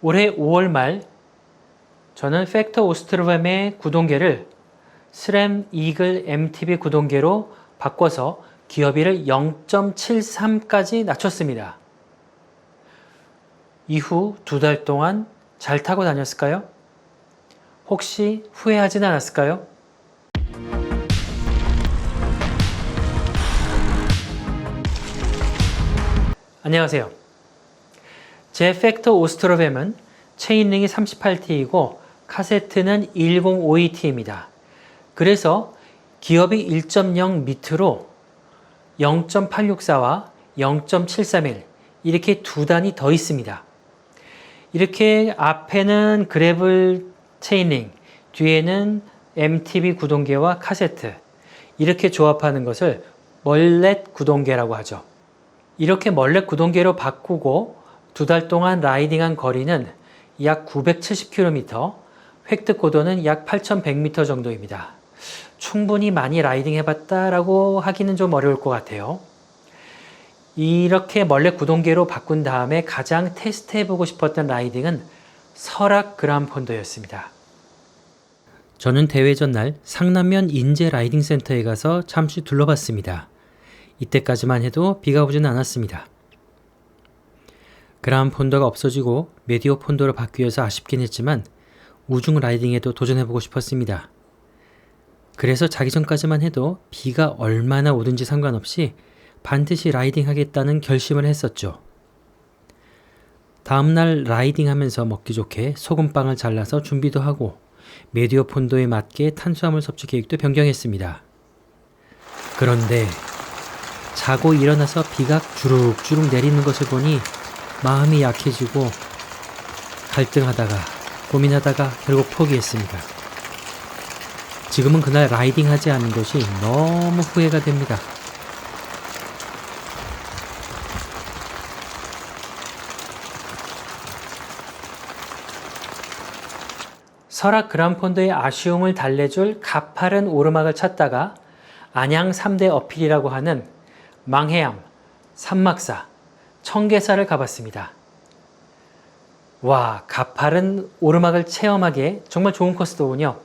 올해 5월 말 저는 팩터 오스트로밤의 구동계를 스램 이글 MTB 구동계로 바꿔서 기어비를 0.73까지 낮췄습니다. 이후 2달 동안 잘 타고 다녔을까요? 혹시 후회하진 않았을까요? 안녕하세요. 제 팩터 오스트로밤은 체인링이 38T이고 카세트는 1052T입니다. 그래서 기업이 1.0 밑으로 0.864와 0.731 이렇게 두 단이 더 있습니다. 이렇게 앞에는 그래블 체인링, 뒤에는 MTB 구동계와 카세트 이렇게 조합하는 것을 멀렛 구동계라고 하죠. 이렇게 멀렛 구동계로 바꾸고 2달 동안 라이딩한 거리는 약 970km, 획득 고도는 약 8100m 정도입니다. 충분히 많이 라이딩 해봤다라고 하기는 좀 어려울 것 같아요. 이렇게 멀렛 구동계로 바꾼 다음에 가장 테스트해보고 싶었던 라이딩은 설악 그란폰도였습니다. 저는 대회 전날 상남면 인제 라이딩 센터에 가서 잠시 둘러봤습니다. 이때까지만 해도 비가 오진 않았습니다. 그란폰도가 없어지고 메디오 폰도로 바뀌어서 아쉽긴 했지만 우중 라이딩에도 도전해보고 싶었습니다. 그래서 자기 전까지만 해도 비가 얼마나 오든지 상관없이 반드시 라이딩 하겠다는 결심을 했었죠. 다음날 라이딩 하면서 먹기 좋게 소금빵을 잘라서 준비도 하고 메디오 폰도에 맞게 탄수화물 섭취 계획도 변경했습니다. 그런데 자고 일어나서 비가 주룩주룩 내리는 것을 보니 마음이 약해지고 갈등하다가 고민하다가 결국 포기했습니다. 지금은 그날 라이딩하지 않은 것이 너무 후회가 됩니다. 설악 그란폰도의 아쉬움을 달래줄 가파른 오르막을 찾다가 안양 3대 어필이라고 하는 망해암, 산막사, 청계사를 가봤습니다. 와, 가파른 오르막을 체험하기에 정말 좋은 코스더군요.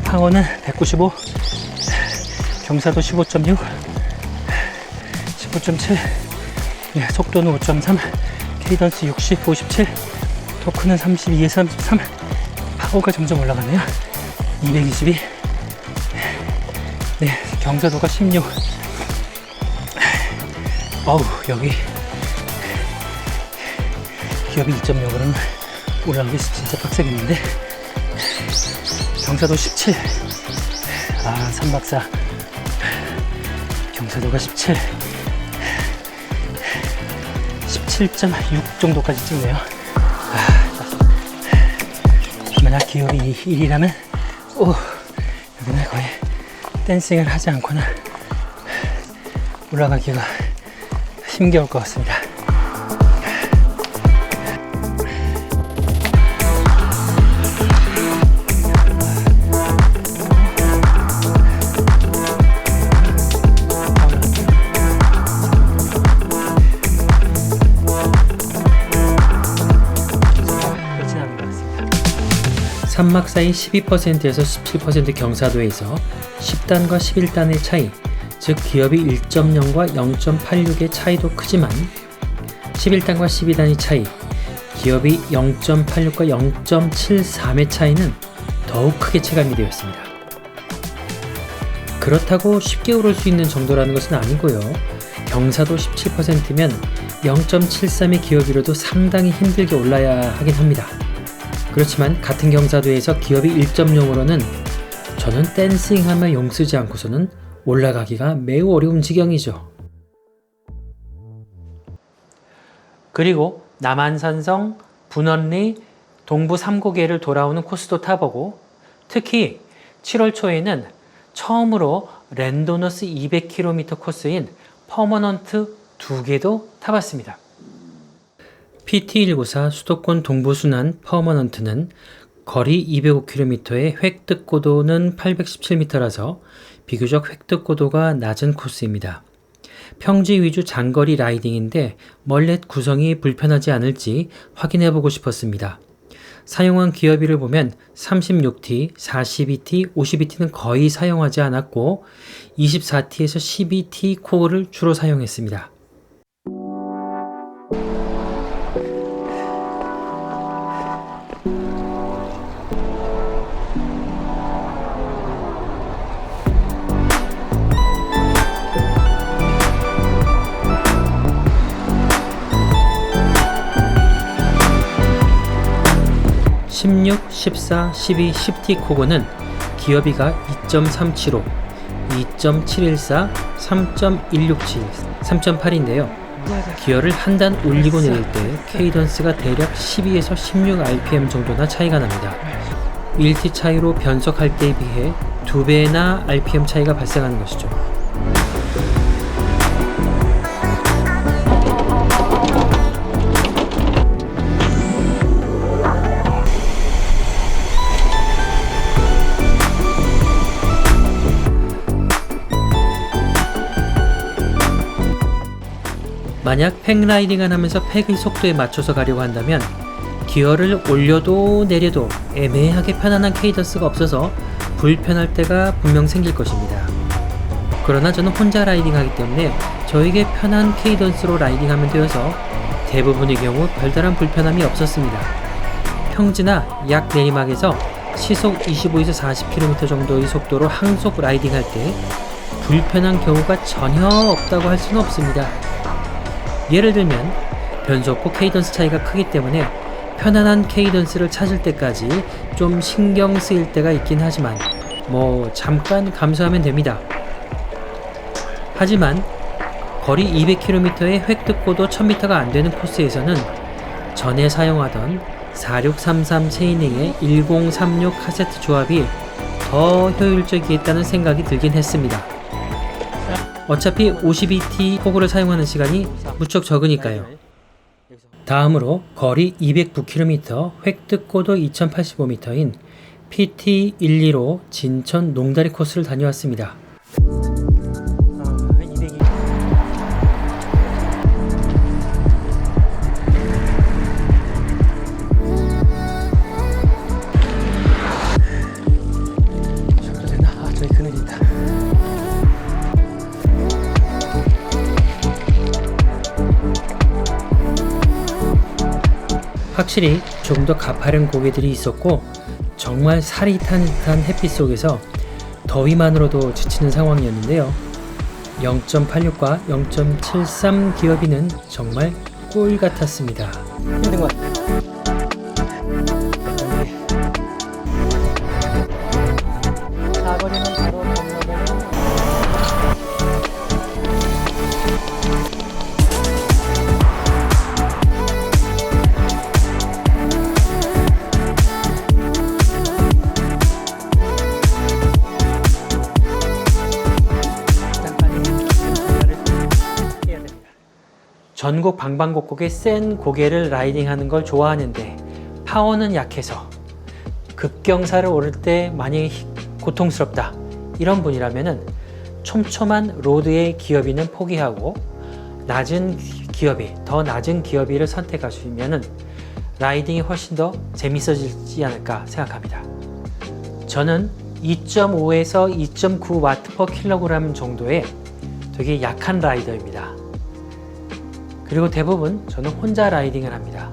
항원은 195, 경사도 15.6, 15.7, 속도는 5.3, 케이던스 60, 57, 토크는 32에 33, 파워가 점점 올라가네요. 222, 경사도가 16. 어우, 여기 기업이 2.0으로는 올라가기 진짜 빡세겠는데. 경사도 17. 산박사 경사도가 17. 17.6 정도까지 찍네요. 만약 기업이 1이라면 여기는 거의 댄싱을 하지 않고는 올라가기가 힘겨울 것 같습니다. 산막사의 12%에서 17% 경사도에서 10단과 11단의 차이, 즉 기업이 1.0과 0.86의 차이도 크지만 11단과 12단의 차이, 기업이 0.86과 0.73의 차이는 더욱 크게 체감이 되었습니다. 그렇다고 쉽게 오를 수 있는 정도라는 것은 아니고요. 경사도 17%면 0.73의 기업이로도 상당히 힘들게 올라야 하긴 합니다. 그렇지만 같은 경사도에서 기업이 1.0으로는 저는 댄싱하며 용 쓰지 않고서는 올라가기가 매우 어려운 지경이죠. 그리고 남한산성, 분원리, 동부 3고개를 돌아오는 코스도 타보고 특히 7월 초에는 처음으로 랜도너스 200km 코스인 퍼머넌트 2개도 타봤습니다. PT194 수도권 동부순환 퍼머넌트는 거리 205km의 획득고도는 817m라서 비교적 획득고도가 낮은 코스입니다. 평지 위주 장거리 라이딩인데 멀렛 구성이 불편하지 않을지 확인해보고 싶었습니다. 사용한 기어비를 보면 36T, 42T, 52T는 거의 사용하지 않았고 24T에서 12T 코어를 주로 사용했습니다. (16, 14, 12, 10T) 코고는 기어비가 2.375, 2.714, 3.167, 3.8인데요. 기어를 한 단 올리고 내릴 때 케이던스가 대략 12에서 16rpm 정도나 차이가 납니다. 1T 차이로 변속할 때에 비해 2배나 rpm 차이가 발생하는 것이죠. 만약 팩라이딩을 하면서 팩의 속도에 맞춰서 가려고 한다면 기어를 올려도 내려도 애매하게 편안한 케이던스가 없어서 불편할 때가 분명 생길 것입니다. 그러나 저는 혼자 라이딩하기 때문에 저에게 편한 케이던스로 라이딩하면 되어서 대부분의 경우 별다른 불편함이 없었습니다. 평지나 약 내리막에서 시속 25에서 40km 정도의 속도로 항속 라이딩할 때 불편한 경우가 전혀 없다고 할 수는 없습니다. 예를 들면 변속고 케이던스 차이가 크기 때문에 편안한 케이던스를 찾을 때까지 좀 신경 쓰일 때가 있긴 하지만 잠깐 감수하면 됩니다. 하지만 거리 200km의 획득고도 1000m가 안 되는 코스에서는 전에 사용하던 4633 체이닝의 1036 카세트 조합이 더 효율적이겠다는 생각이 들긴 했습니다. 어차피 52T 코고를 사용하는 시간이 무척 적으니까요. 다음으로 거리 209km, 획득고도 2085m인 PT125 진천 농다리 코스를 다녀왔습니다. 확실히 조금 더 가파른 고개들이 있었고 정말 살이 타는 듯한 햇빛 속에서 더위만으로도 지치는 상황이었는데요. 0.86과 0.73 기어비는 정말 꿀 같았습니다. 힘든 것 같아요. 사거리는 바로 건너면은 전국 방방곡곡에 센 고개를 라이딩하는 걸 좋아하는데 파워는 약해서 급경사를 오를 때 많이 고통스럽다 이런 분이라면은 촘촘한 로드의 기어비는 포기하고 낮은 기어비, 더 낮은 기어비를 선택하시면은 라이딩이 훨씬 더 재밌어지지 않을까 생각합니다. 저는 2.5에서 2.9W/kg 정도의 되게 약한 라이더입니다. 그리고 대부분 저는 혼자 라이딩을 합니다.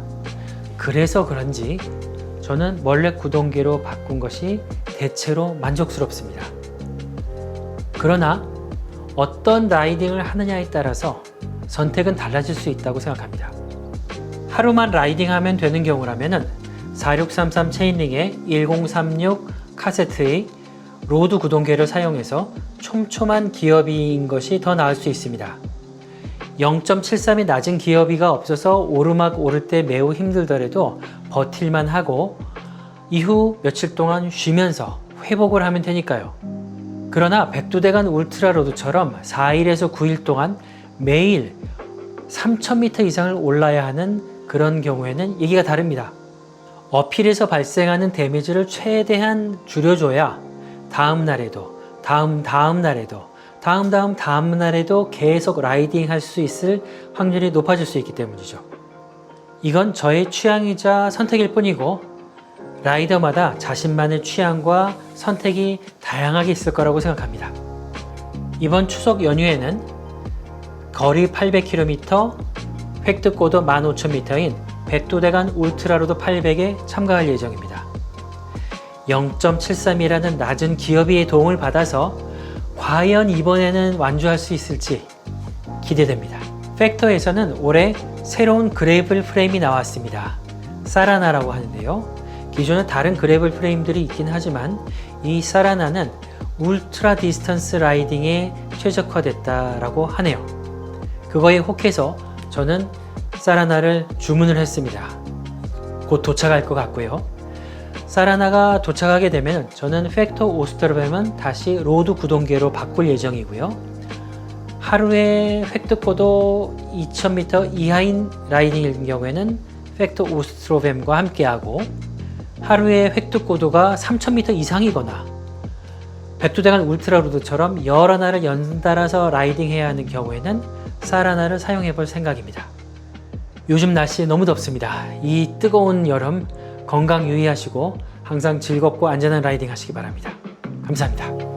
그래서 그런지 저는 멀렛 구동계로 바꾼 것이 대체로 만족스럽습니다. 그러나 어떤 라이딩을 하느냐에 따라서 선택은 달라질 수 있다고 생각합니다. 하루만 라이딩하면 되는 경우라면 4633 체인링의 1036 카세트의 로드 구동계를 사용해서 촘촘한 기어비인 것이 더 나을 수 있습니다. 0.73의 낮은 기어비가 없어서 오르막 오를 때 매우 힘들더라도 버틸만 하고 이후 며칠 동안 쉬면서 회복을 하면 되니까요. 그러나 백두대간 울트라로드처럼 4일에서 9일 동안 매일 3000m 이상을 올라야 하는 그런 경우에는 얘기가 다릅니다. 어필에서 발생하는 데미지를 최대한 줄여줘야 다음 날에도, 다음 날에도 계속 라이딩 할 수 있을 확률이 높아질 수 있기 때문이죠. 이건 저의 취향이자 선택일 뿐이고 라이더마다 자신만의 취향과 선택이 다양하게 있을 거라고 생각합니다. 이번 추석 연휴에는 거리 800km, 획득고도 15,000m인 백두대간 울트라로드 800에 참가할 예정입니다. 0.73이라는 낮은 기어비의 도움을 받아서 과연 이번에는 완주할 수 있을지 기대됩니다. 팩터에서는 올해 새로운 그래블 프레임이 나왔습니다. 사라나라고 하는데요. 기존에 다른 그래블 프레임들이 있긴 하지만 이 사라나는 울트라 디스턴스 라이딩에 최적화됐다라고 하네요. 그거에 혹해서 저는 사라나를 주문을 했습니다. 곧 도착할 것 같고요. 사라나가 도착하게 되면 저는 팩터 오스트로뱀은 다시 로드 구동계로 바꿀 예정이고요. 하루에 획득고도 2000m 이하인 라이딩일 경우에는 팩터 오스트로뱀과 함께하고 하루에 획득고도가 3000m 이상이거나 백두대간 울트라로드처럼 여러 날을 연달아서 라이딩해야 하는 경우에는 사라나를 사용해 볼 생각입니다. 요즘 날씨 너무 덥습니다. 이 뜨거운 여름 건강 유의하시고 항상 즐겁고 안전한 라이딩 하시기 바랍니다. 감사합니다.